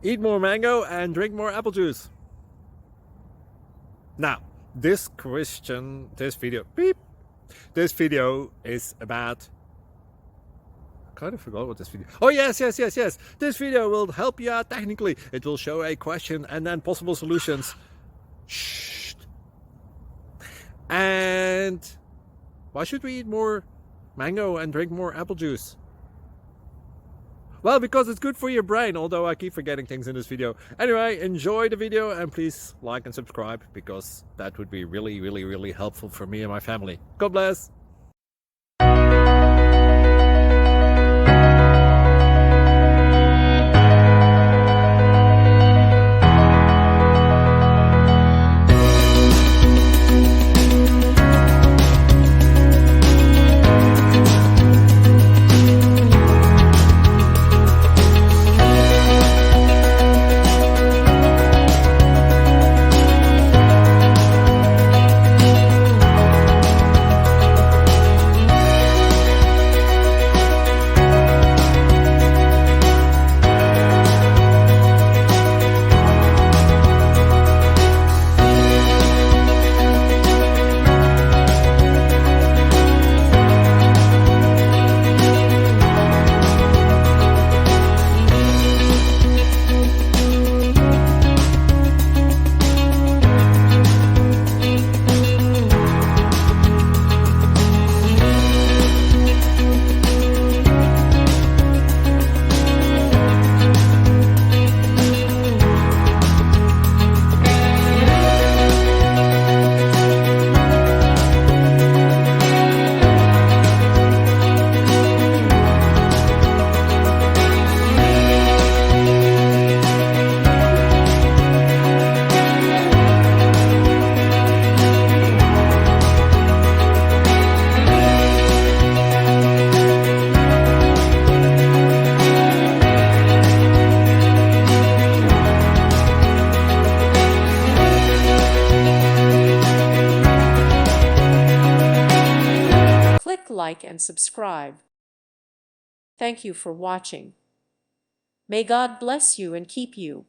eat more mango and drink more apple juice. Now, this video is about, I kind of forgot what this video. Oh yes. This video will help you out technically. It will show a question and then possible solutions. Shh. And why should we eat more mango and drink more apple juice? Well, because it's good for your brain, although I keep forgetting things in this video. Anyway, enjoy the video and please like and subscribe, because that would be really helpful for me and my family. God bless! Like and subscribe. Thank you for watching. May God bless you and keep you.